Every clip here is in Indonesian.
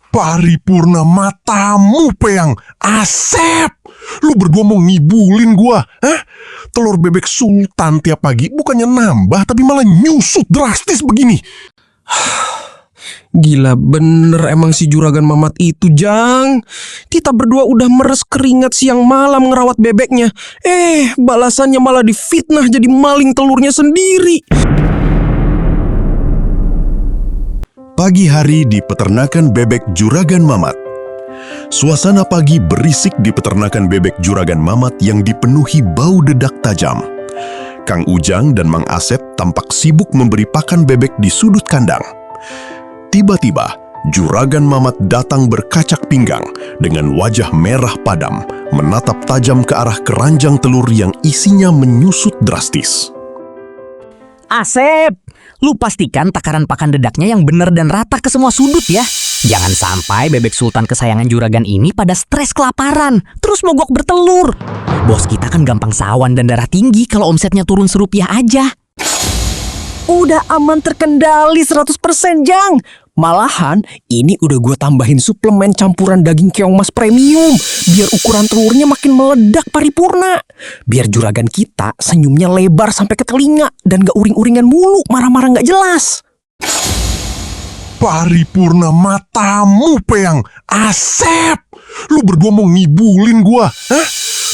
Paripurna matamu, Peyang. Asep, lu berdua mau ngibulin gua, hah? Telur bebek sultan tiap pagi bukannya nambah, tapi malah nyusut drastis begini. Gila bener emang si juragan Mamat itu, Jang. Kita berdua udah meres keringat siang malam ngerawat bebeknya. Balasannya malah difitnah jadi maling telurnya sendiri. Pagi hari di peternakan bebek Juragan Mamat. Suasana pagi berisik di peternakan bebek Juragan Mamat yang dipenuhi bau dedak tajam. Kang Ujang dan Mang Asep tampak sibuk memberi pakan bebek di sudut kandang. Tiba-tiba, Juragan Mamat datang berkacak pinggang dengan wajah merah padam, menatap tajam ke arah keranjang telur yang isinya menyusut drastis. Asep, lu pastikan takaran pakan dedaknya yang benar dan rata ke semua sudut ya. Jangan sampai bebek sultan kesayangan juragan ini pada stres kelaparan, terus mogok bertelur. Bos kita kan gampang sawan dan darah tinggi kalau omsetnya turun serupiah aja. Udah aman terkendali 100%, Jang. Malahan, ini udah gue tambahin suplemen campuran daging keong mas premium biar ukuran telurnya makin meledak paripurna. Biar juragan kita senyumnya lebar sampai ke telinga dan gak uring-uringan mulu, marah-marah gak jelas. Paripurna matamu, Peyang. Asep, lu berdua mau ngibulin gua, hah?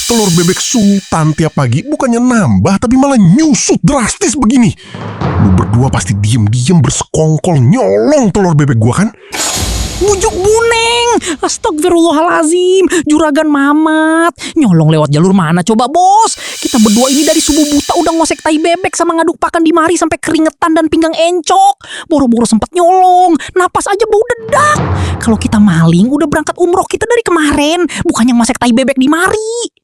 Telur bebek sultan tiap pagi bukannya nambah, tapi malah nyusut drastis begini. Lu berdua pasti diem-diem bersekongkol nyolong telur bebek gua kan? Bujuk buneng, astagfirullahalazim, juragan Mamat. Nyolong lewat jalur mana coba bos? Kita berdua ini dari subuh buta udah ngosek tai bebek sama ngaduk pakan di mari sampai keringetan dan pinggang encok. Boro-boro sempat nyolong, napas aja bau dedak. Kalau kita maling udah berangkat umroh kita dari kemarin, bukannya ngosek tai bebek di mari.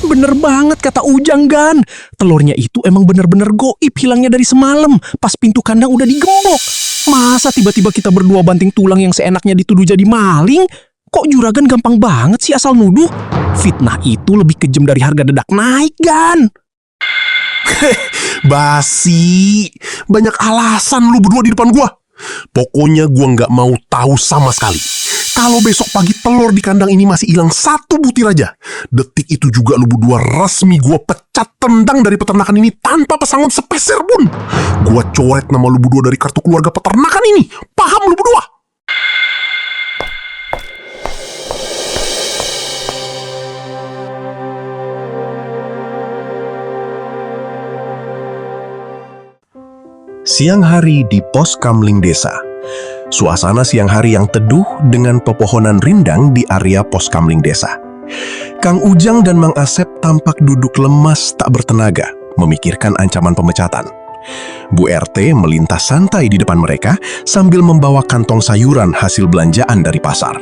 Bener banget kata Ujang, Gan. Telurnya itu emang bener-bener goib hilangnya dari semalam pas pintu kandang udah digembok. Masa tiba-tiba kita berdua banting tulang yang seenaknya dituduh jadi maling? Kok juragan gampang banget sih asal nuduh? Fitnah itu lebih kejam dari harga dedak naik, Gan. Basi, banyak alasan lu berdua di depan gua. Pokoknya gua nggak mau tahu sama sekali. Kalau besok pagi telur di kandang ini masih hilang 1 butir aja, detik itu juga lu berdua resmi gua pecat tendang dari peternakan ini tanpa pesangon sepeser pun. Gua coret nama lu berdua dari kartu keluarga peternakan ini. Paham lu berdua? Siang hari di pos kamling desa. Suasana siang hari yang teduh dengan pepohonan rindang di area pos kamling desa. Kang Ujang dan Mang Asep tampak duduk lemas tak bertenaga, memikirkan ancaman pemecatan. Bu RT melintas santai di depan mereka sambil membawa kantong sayuran hasil belanjaan dari pasar.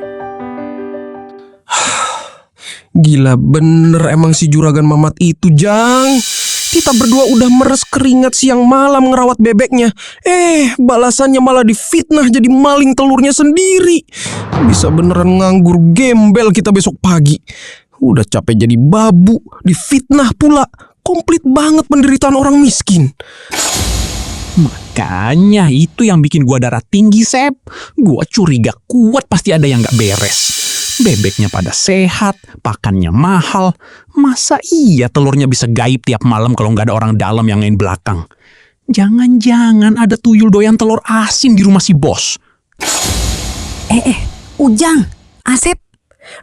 Gila bener emang si juragan Mamat itu, Jang. Kita berdua udah meres keringat siang malam ngerawat bebeknya. Balasannya malah difitnah jadi maling telurnya sendiri. Bisa beneran nganggur gembel kita besok pagi. Udah capek jadi babu, difitnah pula. Komplit banget penderitaan orang miskin. Makanya itu yang bikin gua darah tinggi, Sep. Gua curiga kuat pasti ada yang gak beres. Bebeknya pada sehat, pakannya mahal. Masa iya telurnya bisa gaib tiap malam kalau nggak ada orang dalam yang ngain belakang? Jangan-jangan ada tuyul doyan telur asin di rumah si bos. Ujang, Asep,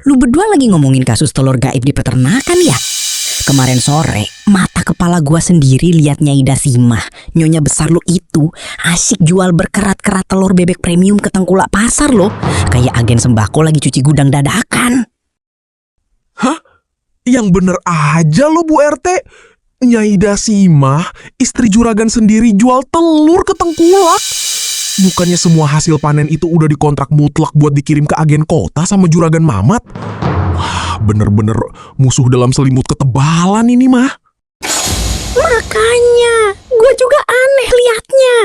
lu berdua lagi ngomongin kasus telur gaib di peternakan ya? Kemarin sore, mata kepala gua sendiri liat Nyai Dasimah, nyonya besar lu itu, asyik jual berkerat-kerat telur bebek premium ke tengkulak pasar loh. Kayak agen sembako lagi cuci gudang dadakan. Hah? Yang bener aja lo Bu RT. Nyai Dasimah, istri juragan sendiri jual telur ke tengkulak. Bukannya semua hasil panen itu udah dikontrak mutlak buat dikirim ke agen kota sama juragan Mamat? Wah, bener-bener musuh dalam selimut ketebalan ini mah. Makanya, gue juga aneh liatnya.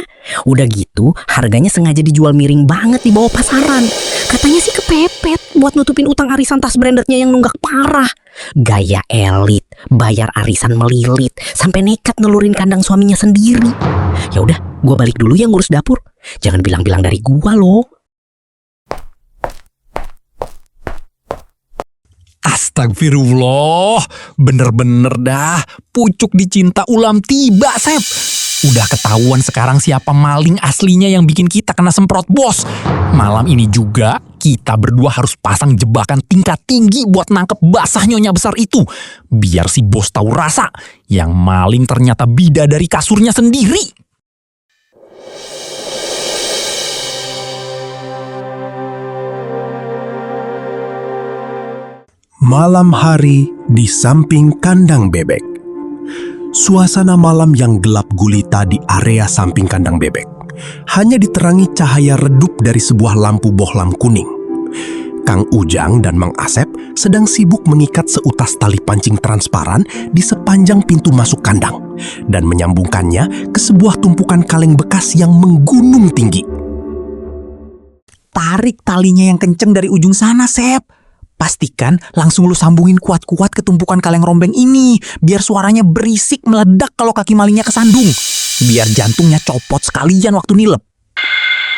Udah gitu, harganya sengaja dijual miring banget di bawah pasaran. Katanya sih kepepet buat nutupin utang arisan tas brandednya yang nunggak parah. Gaya elit, bayar arisan melilit, sampai nekat nelurin kandang suaminya sendiri. Ya udah, gue balik dulu ya ngurus dapur. Jangan bilang-bilang dari gua loh. Astagfirullah, bener-bener dah, pucuk dicinta ulam tiba, Sep. Udah ketahuan sekarang siapa maling aslinya yang bikin kita kena semprot, bos. Malam ini juga, kita berdua harus pasang jebakan tingkat tinggi buat nangkep basah nyonya besar itu. Biar si bos tahu rasa, yang maling ternyata bidadari kasurnya sendiri. Malam hari di samping kandang bebek. Suasana malam yang gelap gulita di area samping kandang bebek hanya diterangi cahaya redup dari sebuah lampu bohlam kuning. Kang Ujang dan Mang Asep sedang sibuk mengikat seutas tali pancing transparan di sepanjang pintu masuk kandang dan menyambungkannya ke sebuah tumpukan kaleng bekas yang menggunung tinggi. Tarik talinya yang kenceng dari ujung sana, Sep. Pastikan langsung lu sambungin kuat-kuat ke tumpukan kaleng rombeng ini, biar suaranya berisik meledak kalau kaki malingnya kesandung. Biar jantungnya copot sekalian waktu nilep.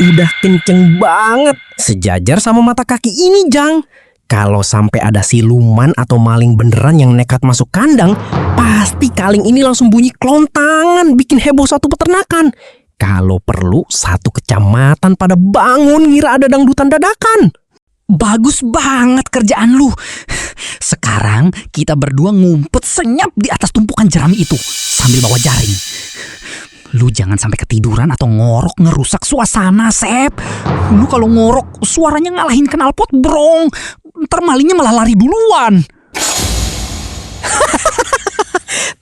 Udah kenceng banget, sejajar sama mata kaki ini, Jang. Kalau sampai ada siluman atau maling beneran yang nekat masuk kandang, pasti kaleng ini langsung bunyi kelontangan, bikin heboh satu peternakan. Kalau perlu, satu kecamatan pada bangun ngira ada dangdutan dadakan. Bagus banget kerjaan lu. Sekarang kita berdua ngumpet senyap di atas tumpukan jerami itu sambil bawa jaring. Lu jangan sampai ketiduran atau ngorok ngerusak suasana, Sep. Lu kalau ngorok suaranya ngalahin knalpot brong. Ntar malingnya malah lari duluan.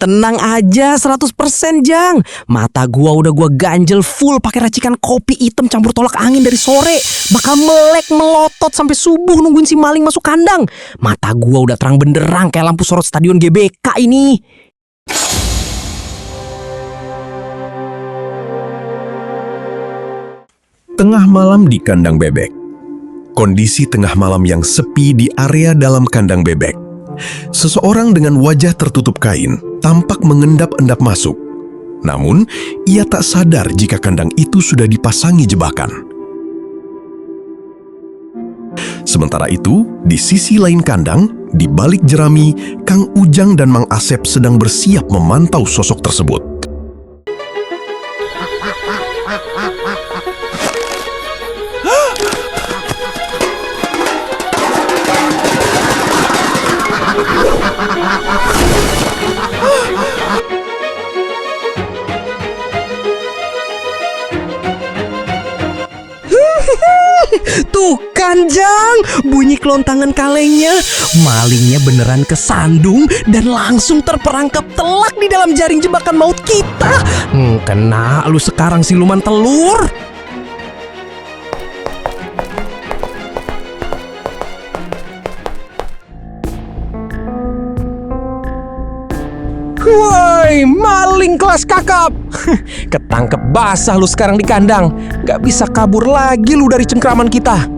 Tenang aja 100% Jang. Mata gua udah gua ganjel full pakai racikan kopi hitam campur tolak angin dari sore. Bakal melek melotot sampai subuh nungguin si maling masuk kandang. Mata gua udah terang benderang kayak lampu sorot stadion GBK ini. Tengah malam di kandang bebek. Kondisi tengah malam yang sepi di area dalam kandang bebek. Seseorang dengan wajah tertutup kain tampak mengendap-endap masuk. Namun, ia tak sadar jika kandang itu sudah dipasangi jebakan. Sementara itu, di sisi lain kandang, di balik jerami, Kang Ujang dan Mang Asep sedang bersiap memantau sosok tersebut. Tuh kan Jang, bunyi kelontangan kalengnya. Malingnya beneran kesandung dan langsung terperangkap telak di dalam jaring jebakan maut kita. Kena lu sekarang siluman telur. Woi, maling kelas kakap. Ketangkep basah lu sekarang di kandang. Gak bisa kabur lagi lu dari cengkraman kita.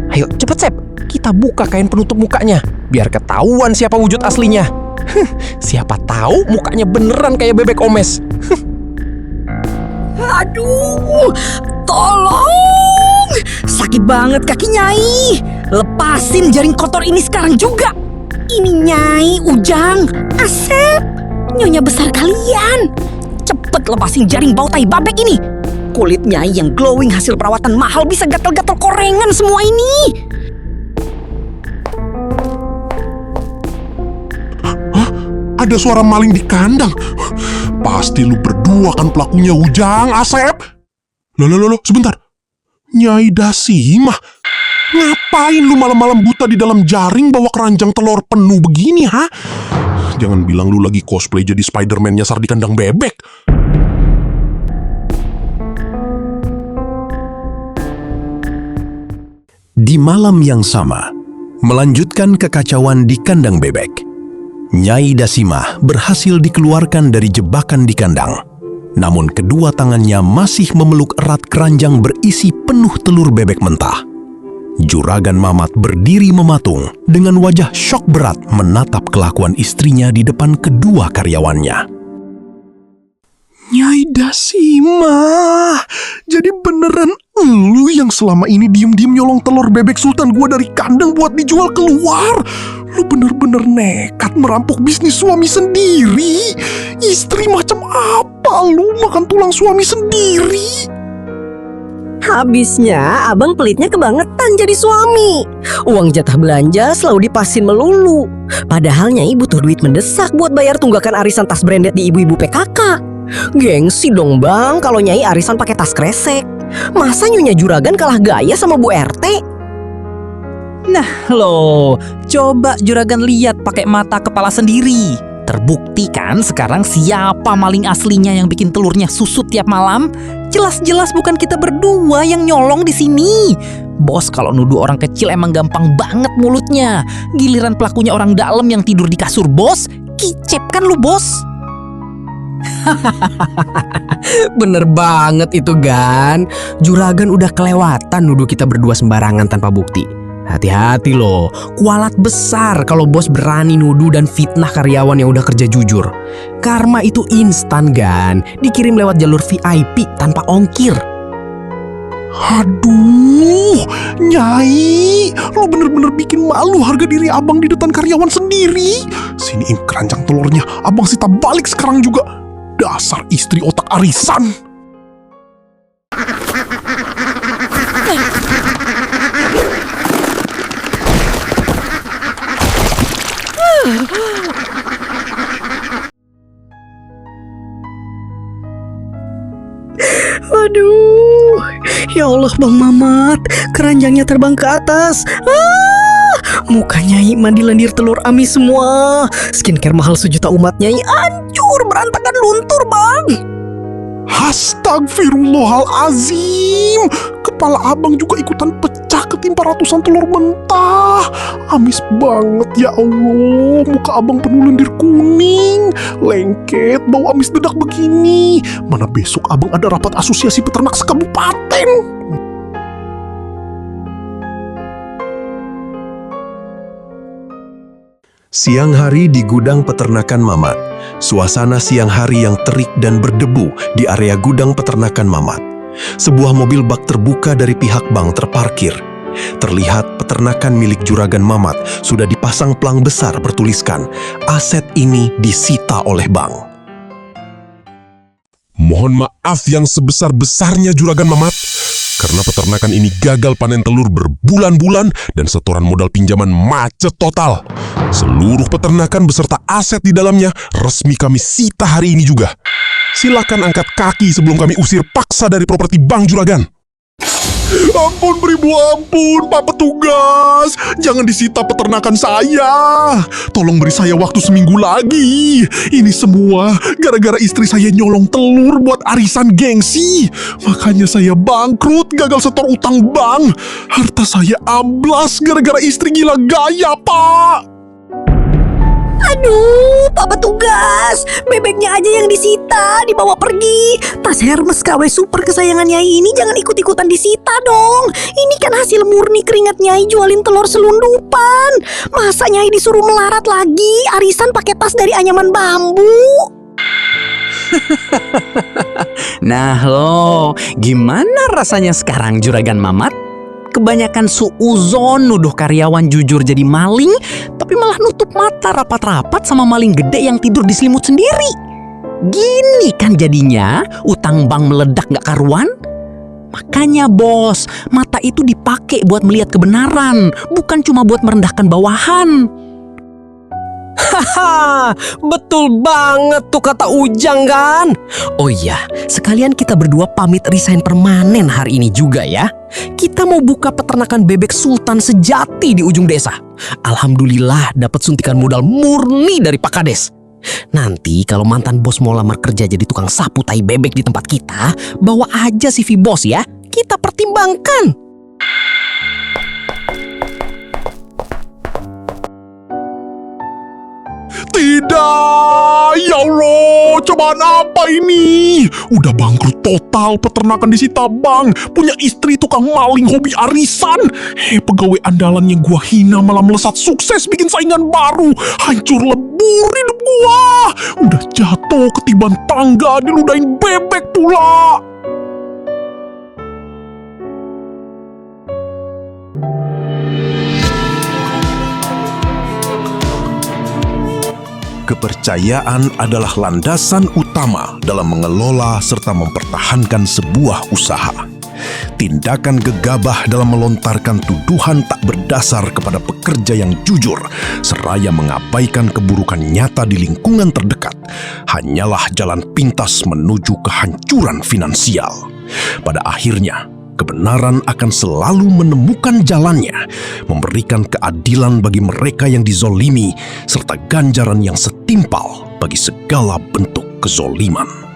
Ayo cepet Sep, kita buka kain penutup mukanya biar ketahuan siapa wujud aslinya. Siapa tahu mukanya beneran kayak bebek omes. Aduh, tolong! Sakit banget kaki Nyai. Lepasin jaring kotor ini sekarang juga. Ini Nyai, Ujang, Asep, nyonya besar kalian. Cepet lepasin jaring bau tai babek ini. Kulit Nyai yang glowing hasil perawatan mahal bisa gatal-gatal korengan semua ini. Hah? Ada suara maling di kandang. Pasti lu berdua kan pelakunya, Ujang, Asep. Loh, sebentar. Nyai Dasimah. Ngapain lu malam-malam buta di dalam jaring bawa keranjang telur penuh begini, ha? Jangan bilang lu lagi cosplay jadi Spider-Man nyasar di kandang bebek. Di malam yang sama, melanjutkan kekacauan di kandang bebek. Nyai Dasimah berhasil dikeluarkan dari jebakan di kandang. Namun kedua tangannya masih memeluk erat keranjang berisi penuh telur bebek mentah. Juragan Mamat berdiri mematung dengan wajah syok berat menatap kelakuan istrinya di depan kedua karyawannya. Nyai Dasimah, jadi beneran lu yang selama ini diem-diem nyolong telur bebek sultan gua dari kandang buat dijual keluar? Lu bener-bener nekat merampok bisnis suami sendiri. Istri macam apa lu makan tulang suami sendiri? Habisnya abang pelitnya kebangetan jadi suami. Uang jatah belanja selalu dipasin melulu. Padahal Nyai butuh duit mendesak buat bayar tunggakan arisan tas branded di ibu-ibu PKK. Gengsi dong bang kalau Nyai arisan pakai tas kresek. Masa Nyonya Juragan kalah gaya sama Bu RT? Loh, coba Juragan lihat pakai mata kepala sendiri. Terbukti kan sekarang siapa maling aslinya yang bikin telurnya susut tiap malam? Jelas-jelas bukan kita berdua yang nyolong di sini. Bos kalau nuduh orang kecil emang gampang banget mulutnya. Giliran pelakunya orang dalam yang tidur di kasur bos, kicep kan lu bos? Bener banget itu Gan. Juragan udah kelewatan nuduh kita berdua sembarangan tanpa bukti. Hati-hati loh, kualat besar kalau bos berani nuduh dan fitnah karyawan yang udah kerja jujur. Karma itu instan Gan, dikirim lewat jalur VIP tanpa ongkir. Aduh, Nyai, lu bener-bener bikin malu harga diri abang di depan karyawan sendiri. Siniin keranjang telurnya, abang sita balik sekarang juga. Dasar istri otak arisan. Aduh, ya Allah Bang Mamat, keranjangnya terbang ke atas. Muka Nyai mandi lendir telur amis semua. Skincare mahal sejuta umat Nyai hancur berantakan luntur bang. Astagfirullahalazim. Kepala abang juga ikutan pecah ketimpa ratusan telur mentah. Amis banget ya Allah. Muka abang penuh lendir kuning, lengket, bau amis dedak begini. Mana besok abang ada rapat asosiasi peternak sekabupaten. Siang hari di gudang peternakan Mamat. Suasana siang hari yang terik dan berdebu di area gudang peternakan Mamat. Sebuah mobil bak terbuka dari pihak bank terparkir. Terlihat peternakan milik Juragan Mamat sudah dipasang pelang besar bertuliskan, aset ini disita oleh bank. Mohon maaf yang sebesar-besarnya Juragan Mamat. Karena peternakan ini gagal panen telur berbulan-bulan dan setoran modal pinjaman macet total. Seluruh peternakan beserta aset di dalamnya resmi kami sita hari ini juga. Silakan angkat kaki sebelum kami usir paksa dari properti Bank Juragan. Ampun beribu ampun, Pak Petugas. Jangan disita peternakan saya. Tolong beri saya waktu seminggu lagi. Ini semua gara-gara istri saya nyolong telur buat arisan gengsi. Makanya saya bangkrut, gagal setor utang bank. Harta saya amblas gara-gara istri gila gaya, Pak. Aduh, Pak Petugas, bebeknya aja yang disita, dibawa pergi. Tas Hermes KW Super kesayangan Nyai ini jangan ikut-ikutan disita dong. Ini kan hasil murni keringat Nyai jualin telur selundupan. Masa Nyai disuruh melarat lagi, arisan pakai tas dari anyaman bambu? Nah lo, gimana rasanya sekarang Juragan Mamat? Kebanyakan suuzon nuduh karyawan jujur jadi maling, tapi malah nutup mata rapat-rapat sama maling gede yang tidur di selimut sendiri. Gini kan jadinya, utang bank meledak gak karuan? Makanya bos, mata itu dipakai buat melihat kebenaran, bukan cuma buat merendahkan bawahan. Haha, betul banget tuh kata Ujang kan. Oh iya, sekalian kita berdua pamit resign permanen hari ini juga ya. Kita mau buka peternakan bebek sultan sejati di ujung desa. Alhamdulillah dapat suntikan modal murni dari Pak Kades. Nanti kalau mantan bos mau lamar kerja jadi tukang sapu tai bebek di tempat kita, bawa aja CV bos ya. Kita pertimbangkan. Tidak, ya Allah, cobaan apa ini? Udah bangkrut total, peternakan disita bank, punya istri tukang maling hobi arisan. Pegawai andalan yang gua hina malah melesat sukses bikin saingan baru. Hancur lebur hidup gua. Udah jatuh ketiban tangga, diludahin bebek pula. kepercayaan adalah landasan utama dalam mengelola serta mempertahankan sebuah usaha. Tindakan gegabah dalam melontarkan tuduhan tak berdasar kepada pekerja yang jujur, seraya mengabaikan keburukan nyata di lingkungan terdekat, hanyalah jalan pintas menuju kehancuran finansial. Pada akhirnya, kebenaran akan selalu menemukan jalannya, memberikan keadilan bagi mereka yang dizolimi, serta ganjaran yang setimpal bagi segala bentuk kezoliman.